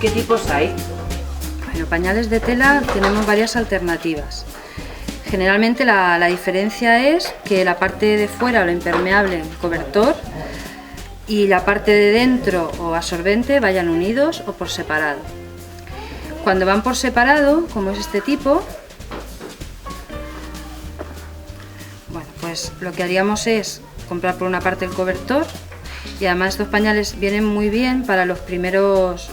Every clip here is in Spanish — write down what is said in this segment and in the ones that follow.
¿Qué tipos hay? Bueno, pañales de tela tenemos varias alternativas. Generalmente la diferencia es que la parte de fuera, lo impermeable, cobertor, y la parte de dentro o absorbente vayan unidos o por separado. Cuando van por separado, como es este tipo, bueno, pues lo que haríamos es comprar por una parte el cobertor, y además estos pañales vienen muy bien para los primeros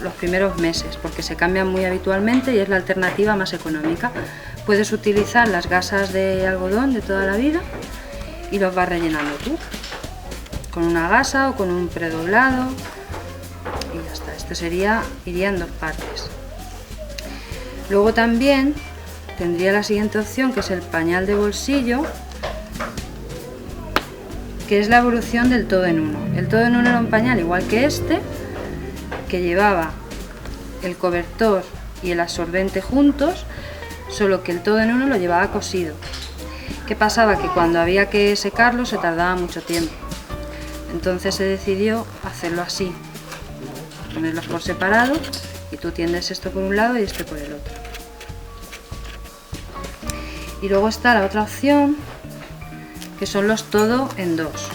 meses porque se cambian muy habitualmente y es la alternativa más económica. Puedes utilizar las gasas de algodón de toda la vida y los vas rellenando tú con una gasa o con un predoblado y ya está. Esto iría en dos partes. Luego también tendría la siguiente opción, que es el pañal de bolsillo, que es la evolución del todo en uno. El todo en uno era un pañal igual que este, que llevaba el cobertor y el absorbente juntos, solo que el todo en uno lo llevaba cosido. ¿Qué pasaba? Que cuando había que secarlo se tardaba mucho tiempo. Entonces se decidió hacerlo así, ponerlos por separado, y tú tiendes esto por un lado y este por el otro. Y luego está la otra opción, que son los todo en dos.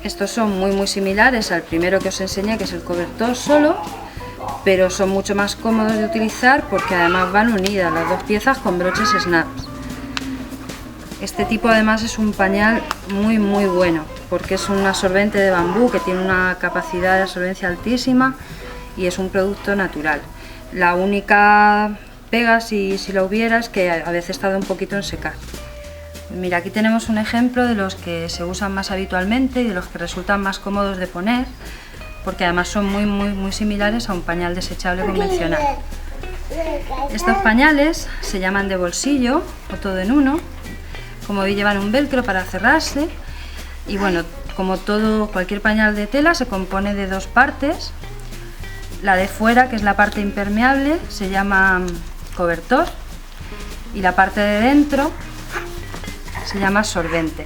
Estos son muy similares al primero que os enseñé, que es el cobertor solo, pero son mucho más cómodos de utilizar porque además van unidas las dos piezas con broches snaps. Este tipo además es un pañal muy bueno porque es un absorbente de bambú que tiene una capacidad de absorbencia altísima y es un producto natural. La única pega, si la hubiera, es que a veces tarda un poquito en secar. Mira, aquí tenemos un ejemplo de los que se usan más habitualmente y de los que resultan más cómodos de poner, porque además son muy similares a un pañal desechable convencional. Estos pañales se llaman de bolsillo o todo en uno. Como veis, llevan un velcro para cerrarse y bueno, como cualquier pañal de tela, se compone de dos partes. La de fuera, que es la parte impermeable, se llama cobertor, y la parte de dentro se llama absorbente.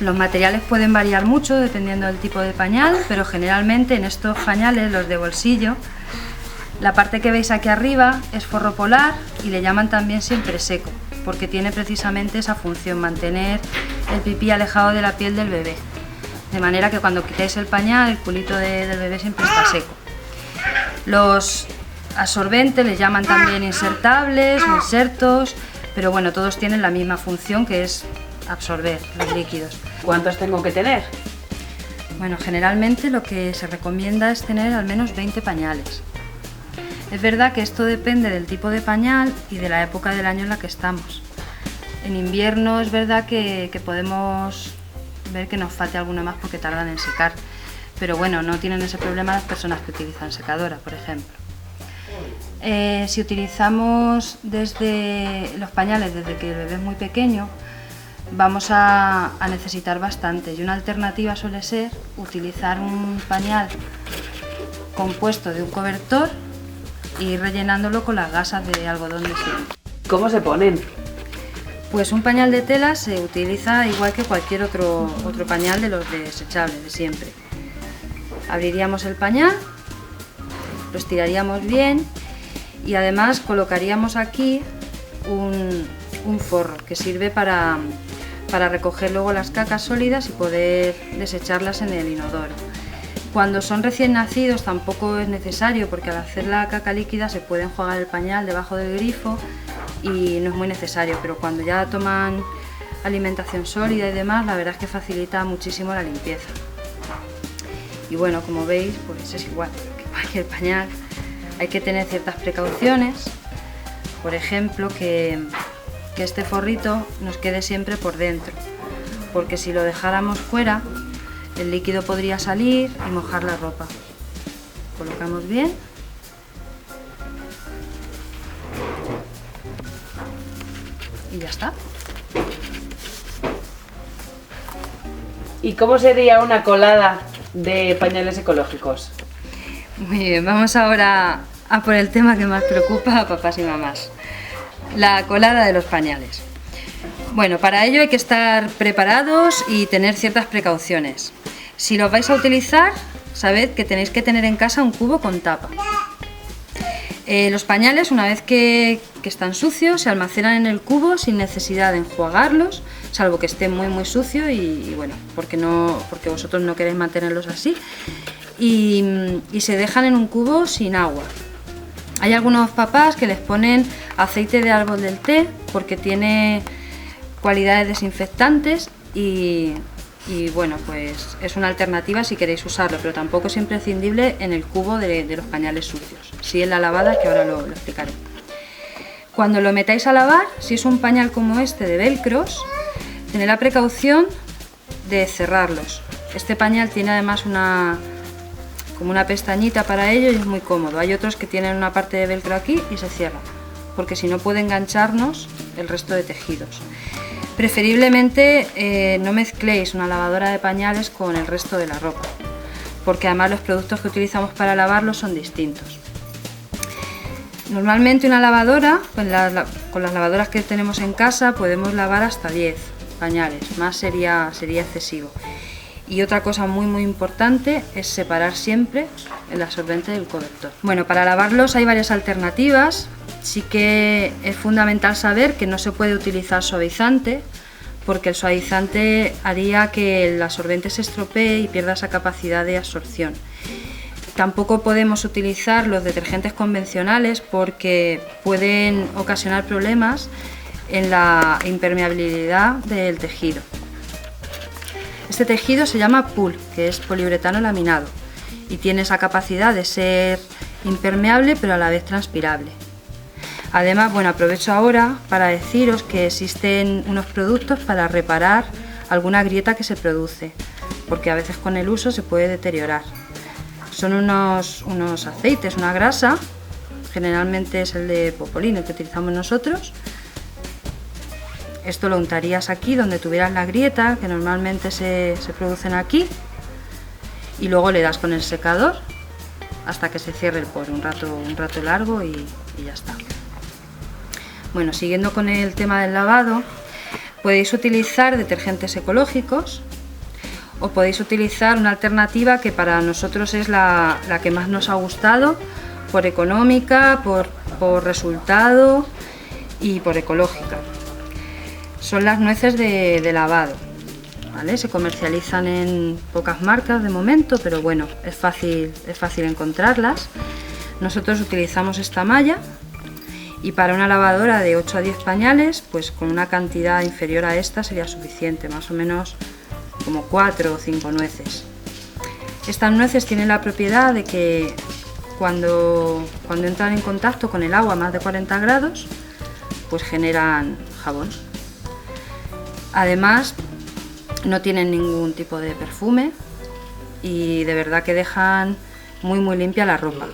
Los materiales pueden variar mucho dependiendo del tipo de pañal, pero generalmente en estos pañales, los de bolsillo, la parte que veis aquí arriba es forro polar y le llaman también siempre seco, porque tiene precisamente esa función, mantener el pipí alejado de la piel del bebé. De manera que cuando quitéis el pañal, el culito del bebé siempre está seco. Los absorbentes les llaman también insertables o insertos, pero bueno, todos tienen la misma función, que es absorber los líquidos. ¿Cuántos tengo que tener? Bueno, generalmente lo que se recomienda es tener al menos 20 pañales. Es verdad que esto depende del tipo de pañal y de la época del año en la que estamos. En invierno es verdad que podemos ver que nos falte alguno más porque tardan en secar, pero bueno, no tienen ese problema las personas que utilizan secadora, por ejemplo. Si utilizamos los pañales desde que el bebé es muy pequeño, vamos a necesitar bastante, y una alternativa suele ser utilizar un pañal compuesto de un cobertor y ir rellenándolo con las gasas de algodón de siempre. ¿Cómo se ponen? Pues un pañal de tela se utiliza igual que cualquier otro pañal de los desechables de siempre. Abriríamos el pañal, lo estiraríamos bien y además colocaríamos aquí un forro que sirve para recoger luego las cacas sólidas y poder desecharlas en el inodoro. Cuando son recién nacidos tampoco es necesario, porque al hacer la caca líquida se puede enjuagar el pañal debajo del grifo y no es muy necesario, pero cuando ya toman alimentación sólida y demás, la verdad es que facilita muchísimo la limpieza. Y bueno, como veis, pues es igual que cualquier pañal. Hay que tener ciertas precauciones, por ejemplo, que este forrito nos quede siempre por dentro, porque si lo dejáramos fuera, el líquido podría salir y mojar la ropa. Colocamos bien. Y ya está. ¿Y cómo sería una colada de pañales ecológicos? Muy bien, vamos ahora a por el tema que más preocupa a papás y mamás: la colada de los pañales. Bueno, para ello hay que estar preparados y tener ciertas precauciones. Si los vais a utilizar, sabed que tenéis que tener en casa un cubo con tapa. Los pañales, una vez que están sucios, se almacenan en el cubo sin necesidad de enjuagarlos, salvo que estén muy sucios y bueno, porque vosotros no queréis mantenerlos así, y se dejan en un cubo sin agua. Hay algunos papás que les ponen aceite de árbol del té porque tiene cualidades desinfectantes y bueno, pues es una alternativa si queréis usarlo, pero tampoco es imprescindible en el cubo de los pañales sucios, sí en la lavada, que ahora lo explicaré. Cuando lo metáis a lavar, si es un pañal como este de velcros, tened la precaución de cerrarlos. Este pañal tiene además como una pestañita para ello y es muy cómodo. Hay otros que tienen una parte de velcro aquí y se cierra, porque si no puede engancharnos el resto de tejidos. Preferiblemente no mezcléis una lavadora de pañales con el resto de la ropa, porque además los productos que utilizamos para lavarlos son distintos. Normalmente una lavadora, con las lavadoras que tenemos en casa, podemos lavar hasta 10 pañales, más sería excesivo. Y otra cosa muy importante es separar siempre el absorbente del cobertor. Bueno, para lavarlos hay varias alternativas. Sí que es fundamental saber que no se puede utilizar suavizante, porque el suavizante haría que el absorbente se estropee y pierda esa capacidad de absorción. Tampoco podemos utilizar los detergentes convencionales porque pueden ocasionar problemas en la impermeabilidad del tejido. Este tejido se llama PUL, que es poliuretano laminado, y tiene esa capacidad de ser impermeable pero a la vez transpirable. Además, bueno, aprovecho ahora para deciros que existen unos productos para reparar alguna grieta que se produce, porque a veces con el uso se puede deteriorar. Son unos aceites, una grasa, generalmente es el de Popolín, el que utilizamos nosotros. Esto lo untarías aquí donde tuvieras la grieta, que normalmente se producen aquí, y luego le das con el secador hasta que se cierre el poro, un rato largo y ya está. Bueno, siguiendo con el tema del lavado, podéis utilizar detergentes ecológicos o podéis utilizar una alternativa que para nosotros es la que más nos ha gustado, por económica, por resultado y por ecológica. Son las nueces de lavado, ¿vale? Se comercializan en pocas marcas de momento, pero bueno, es fácil encontrarlas. Nosotros utilizamos esta malla y para una lavadora de 8 a 10 pañales, pues con una cantidad inferior a esta sería suficiente, más o menos como 4 o 5 nueces. Estas nueces tienen la propiedad de que cuando entran en contacto con el agua a más de 40 grados, pues generan jabón. Además, no tienen ningún tipo de perfume y de verdad que dejan muy limpia la ropa.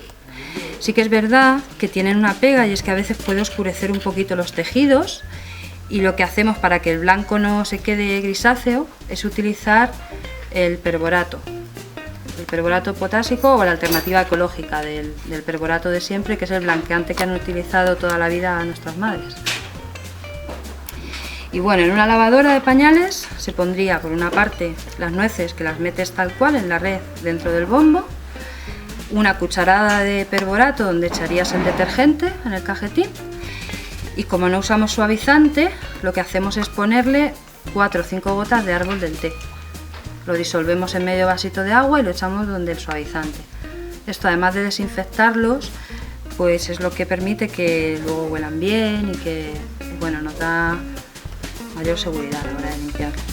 Sí que es verdad que tienen una pega y es que a veces puede oscurecer un poquito los tejidos, y lo que hacemos para que el blanco no se quede grisáceo es utilizar el perborato potásico o la alternativa ecológica del perborato de siempre, que es el blanqueante que han utilizado toda la vida nuestras madres. Y bueno, en una lavadora de pañales se pondría por una parte las nueces, que las metes tal cual en la red dentro del bombo, una cucharada de perborato donde echarías el detergente en el cajetín, y como no usamos suavizante, lo que hacemos es ponerle 4 o 5 gotas de árbol del té. Lo disolvemos en medio vasito de agua y lo echamos donde el suavizante. Esto, además de desinfectarlos, pues es lo que permite que luego huelan bien y que, bueno, nos da mayor seguridad a la hora de limpiarlos.